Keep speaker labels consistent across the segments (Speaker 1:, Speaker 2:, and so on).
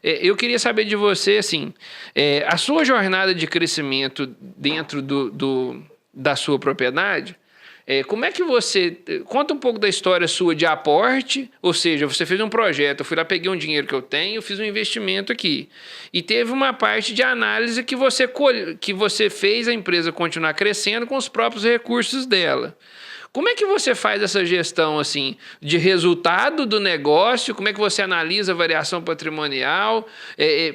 Speaker 1: Eu queria saber de você, assim, a sua jornada de crescimento dentro da sua propriedade, como é que você... Conta um pouco da história sua de aporte, ou seja, você fez um projeto, eu fui lá, peguei um dinheiro que eu tenho, fiz um investimento aqui. E teve uma parte de análise que você fez a empresa continuar crescendo com os próprios recursos dela. Como é que você faz essa gestão assim de resultado do negócio? Como é que você analisa a variação patrimonial?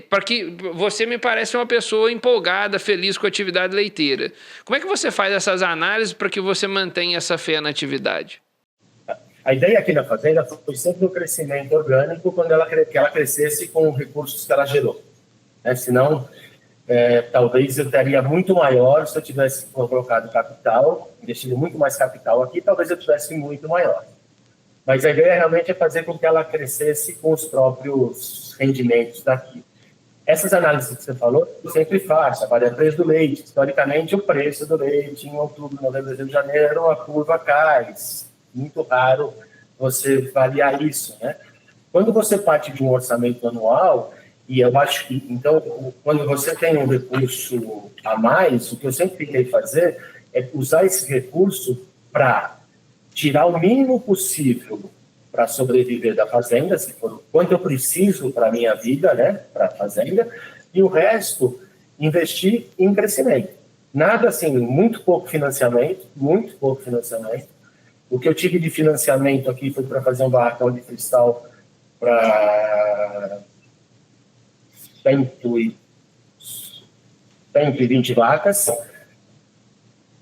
Speaker 1: Para que você me parece uma pessoa empolgada, feliz com a atividade leiteira. Como é que você faz essas análises para que você mantenha essa fé na atividade?
Speaker 2: A ideia aqui da fazenda foi sempre um crescimento orgânico quando que ela crescesse com os recursos que ela gerou. Senão, talvez eu teria muito maior se eu tivesse colocado capital, investido muito mais capital aqui, talvez eu tivesse muito maior. Mas a ideia realmente é fazer com que ela crescesse com os próprios rendimentos daqui. Essas análises que você falou, eu sempre faço, avalia o preço do leite. Historicamente, o preço do leite em outubro, novembro, dezembro, janeiro, a curva cai. Muito raro você variar isso, né? Quando você parte de um orçamento anual, e eu acho que, então, quando você tem um recurso a mais, o que eu sempre tentei fazer é usar esse recurso para tirar o mínimo possível para sobreviver da fazenda, se for quanto eu preciso para a minha vida, né, para a fazenda, e o resto investir em crescimento. Nada assim, muito pouco financiamento, muito pouco financiamento. O que eu tive de financiamento aqui foi para fazer um barracão de cristal para 120 vacas,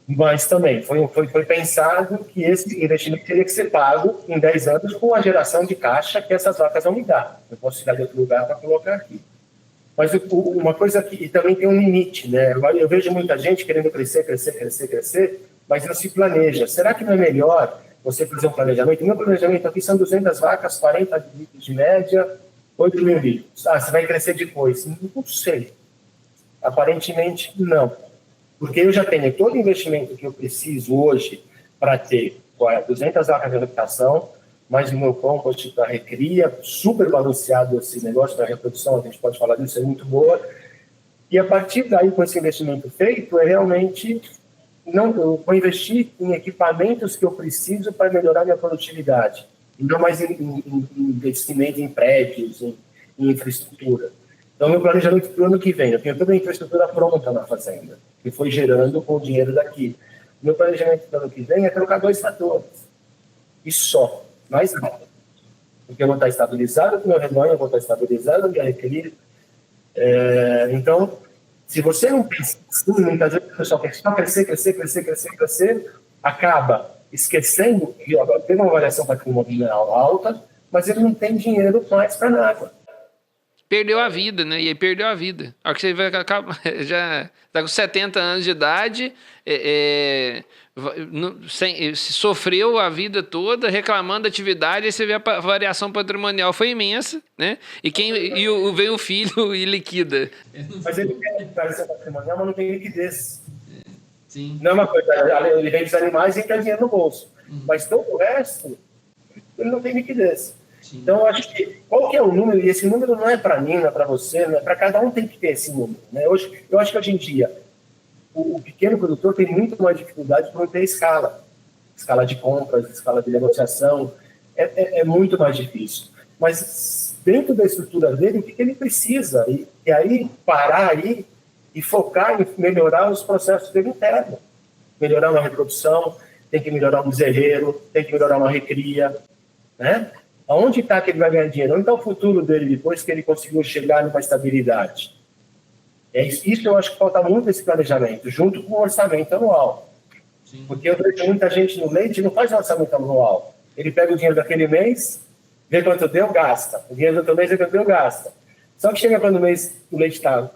Speaker 2: mas também foi pensado que esse investimento teria que ser pago em 10 anos com a geração de caixa que essas vacas vão me dar. Eu posso tirar de outro lugar para colocar aqui. Mas uma coisa que também tem um limite, né? Eu vejo muita gente querendo crescer, mas não se planeja. Será que não é melhor você fazer um planejamento? Meu planejamento aqui são 200 vacas, 40 litros de média, 8 mil litros. Você vai crescer depois? Não sei. Aparentemente, não. Porque eu já tenho todo o investimento que eu preciso hoje para ter 200 vacas de adaptação, mais o meu compost para recria, super balanceado esse negócio da reprodução, a gente pode falar disso, é muito boa. E a partir daí, com esse investimento feito, realmente... eu vou investir em equipamentos que eu preciso para melhorar minha produtividade, e não mais em investimento em prédios, em infraestrutura. Então, meu planejamento para o ano que vem, eu tenho toda a infraestrutura pronta na fazenda, que foi gerando com o dinheiro daqui. Meu planejamento para o ano que vem é trocar 2 tratores, e só, mais nada. Porque eu vou estar estabilizado com o meu rebanho, eu vou estar estabilizado com a minha recria. Então, se você não pensa assim, muitas vezes o pessoal quer só crescer, acaba esquecendo que tem uma variação patrimonial alta, mas ele não tem dinheiro mais para nada.
Speaker 1: Perdeu a vida, né? E aí perdeu a vida. A hora que você vai acabar, já está com 70 anos de idade, sofreu a vida toda reclamando da atividade, aí você vê a variação patrimonial foi imensa, né? Vem o filho e liquida.
Speaker 2: Mas ele tem variação patrimonial, mas não tem liquidez.
Speaker 3: Sim.
Speaker 2: Não é uma coisa, ele vende os animais e tem dinheiro no bolso. Mas todo o resto, ele não tem liquidez. Sim. Então, eu acho que qual que é o número, e esse número não é para mim, não é para você, não é para cada um, tem que ter esse número. Né? Eu acho que hoje em dia, o pequeno produtor tem muito mais dificuldade por não ter escala de compras, escala de negociação, é muito mais difícil. Mas dentro da estrutura dele, o que ele precisa? E aí, parar aí e focar em melhorar os processos dele interno. Melhorar uma reprodução, tem que melhorar um bezerreiro, tem que melhorar uma recria, né? Aonde está que ele vai ganhar dinheiro? Onde está o futuro dele depois que ele conseguiu chegar numa estabilidade? Isso eu acho que falta muito esse planejamento, junto com o orçamento anual. Sim. Porque eu vejo muita gente no leite não faz um orçamento anual. Ele pega o dinheiro daquele mês, vê quanto deu, gasta. O dinheiro do outro mês, vê quanto deu, gasta. Só que chega quando o mês o leite está,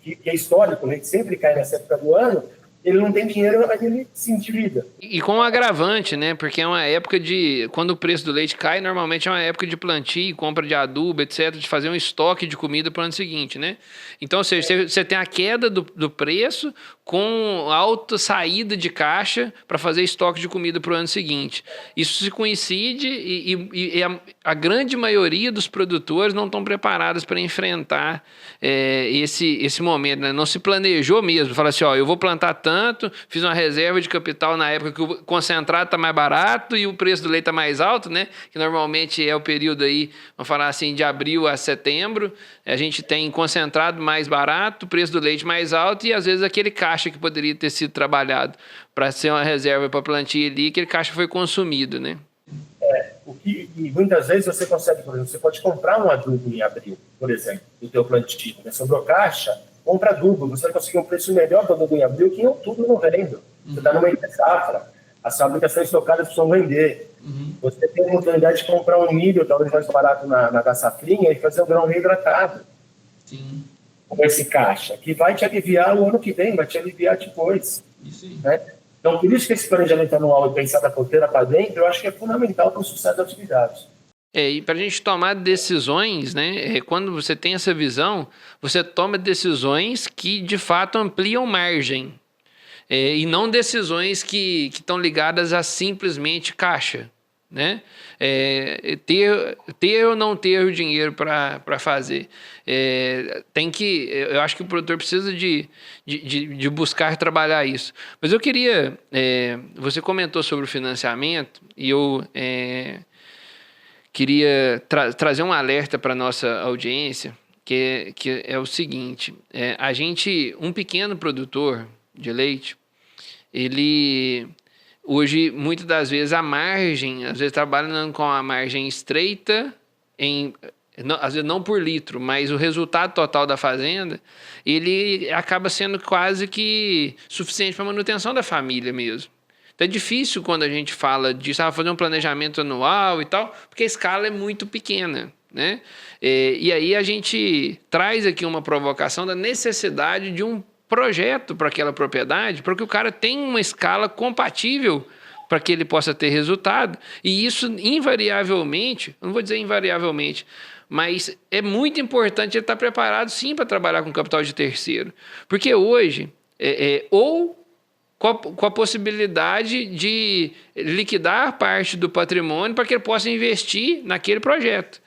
Speaker 2: que é histórico, o leite sempre cai nessa época do ano, ele não tem dinheiro, mas ele se endivida.
Speaker 1: E com um agravante, né? Porque é uma época de... Quando o preço do leite cai, normalmente é uma época de plantio, compra de adubo, etc., de fazer um estoque de comida para o ano seguinte, né? Então, ou seja, você tem a queda do preço com alta saída de caixa para fazer estoque de comida para o ano seguinte. Isso se coincide a grande maioria dos produtores não estão preparados para enfrentar esse momento, né? Não se planejou mesmo. Fala assim, ó, eu vou plantar tanto, fiz uma reserva de capital na época que o concentrado está mais barato e o preço do leite está mais alto, né? Que normalmente é o período aí, vamos falar assim, de abril a setembro. A gente tem concentrado mais barato, preço do leite mais alto e às vezes aquele caixa que poderia ter sido trabalhado para ser uma reserva para plantio ali, aquele caixa foi consumido, né?
Speaker 2: E muitas vezes você consegue, por exemplo, você pode comprar um adubo em abril, por exemplo, do teu plantio, né? Sobrou caixa, compra adubo, você vai conseguir um preço melhor do adubo em abril que em outubro não vendo. Você está numa entre-safra, as fábricas estão estocadas precisam vender. Você tem a oportunidade de comprar um milho, talvez mais barato na da safrinha, e fazer um grão reidratado.
Speaker 3: Sim.
Speaker 2: Com esse caixa, que vai te aliviar o ano que vem, vai te aliviar depois.
Speaker 3: Isso aí.
Speaker 2: Né? Então, por isso que esse planejamento anual e pensar da porteira para dentro, eu acho que é fundamental para o sucesso das atividades.
Speaker 1: E para a gente tomar decisões, né? Quando você tem essa visão, você toma decisões que de fato ampliam margem. E não decisões que estão ligadas a simplesmente caixa. Né? Ter ou não ter o dinheiro para fazer. Eu acho que o produtor precisa de buscar trabalhar isso. Mas eu queria... você comentou sobre o financiamento e eu queria trazer um alerta para a nossa audiência, que é o seguinte. Um pequeno produtor de leite, ele... Hoje, muitas das vezes, a margem, às vezes trabalhando com a margem estreita, às vezes não por litro, mas o resultado total da fazenda, ele acaba sendo quase que suficiente para a manutenção da família mesmo. Então é difícil quando a gente fala disso, fazer um planejamento anual e tal, porque a escala é muito pequena. Né? E aí a gente traz aqui uma provocação da necessidade de um projeto para aquela propriedade, para que o cara tenha uma escala compatível para que ele possa ter resultado. E isso, invariavelmente, não vou dizer invariavelmente, mas é muito importante ele estar preparado, sim, para trabalhar com capital de terceiro. Porque hoje, ou com a possibilidade de liquidar parte do patrimônio para que ele possa investir naquele projeto.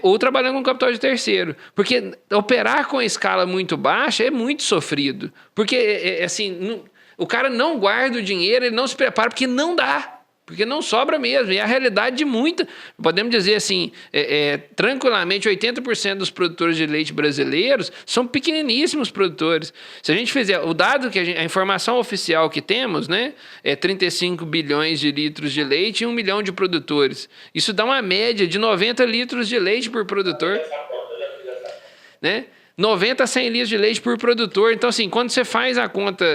Speaker 1: Ou trabalhando com capital de terceiro. Porque operar com escala muito baixa é muito sofrido. Porque, assim, o cara não guarda o dinheiro, ele não se prepara, porque não dá. Porque não sobra mesmo. E a realidade de muita... Podemos dizer assim, tranquilamente, 80% dos produtores de leite brasileiros são pequeniníssimos produtores. Se a gente fizer o dado, a informação oficial que temos, né, é 35 bilhões de litros de leite e 1 milhão de produtores. Isso dá uma média de 90 litros de leite por produtor. Né? 90 a 100 litros de leite por produtor. Então, assim, quando você faz a conta...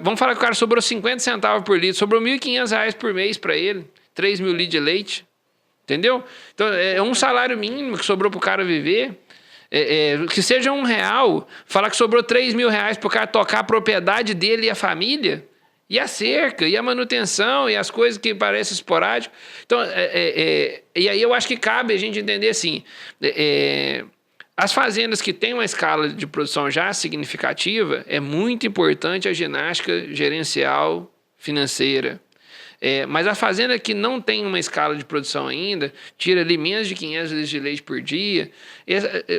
Speaker 1: vamos falar que o cara sobrou 50 centavos por litro, sobrou R$ 1.500 por mês para ele, 3 mil litros de leite. Entendeu? Então, é um salário mínimo que sobrou para o cara viver. Que seja R$1, falar que sobrou R$3.000 para o cara tocar a propriedade dele e a família, e a cerca, e a manutenção, e as coisas que parecem esporádicas. Então, e aí eu acho que cabe a gente entender assim... As fazendas que têm uma escala de produção já significativa, é muito importante a ginástica gerencial financeira. Mas a fazenda que não tem uma escala de produção ainda, tira ali menos de 500 litros de leite por dia,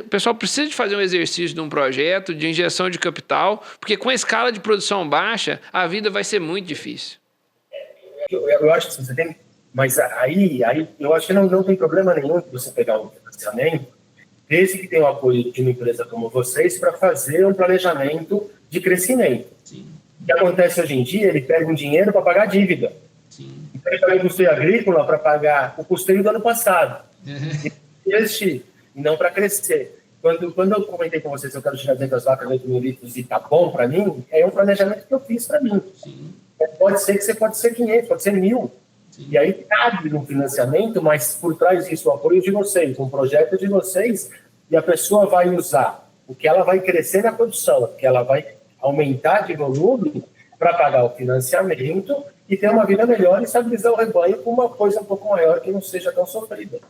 Speaker 1: o pessoal precisa de fazer um exercício de um projeto de injeção de capital, porque com a escala de produção baixa, a vida vai ser muito difícil.
Speaker 2: Eu acho que você tem... Mas aí eu acho que não tem problema nenhum de você pegar um financiamento, desde que tenha o apoio de uma empresa como vocês para fazer um planejamento de crescimento.
Speaker 3: Sim.
Speaker 2: O que acontece hoje em dia, ele pega um dinheiro para pagar a dívida.
Speaker 3: Sim.
Speaker 2: Então, ele pega o custeio agrícola para pagar o custeio do ano passado. Investir, e não para crescer. Quando eu comentei com vocês que eu quero tirar 200 vacas, 8 mil litros e tá bom para mim, é um planejamento que eu fiz para mim.
Speaker 3: Sim.
Speaker 2: Pode ser que você pode ser 500, pode ser 1.000. Sim. E aí cabe no financiamento, mas por trás disso, o apoio de vocês, um projeto de vocês, e a pessoa vai usar o que ela vai crescer na produção, que ela vai aumentar de volume para pagar o financiamento e ter uma vida melhor e estabilizar o rebanho com uma coisa um pouco maior que não seja tão sofrida.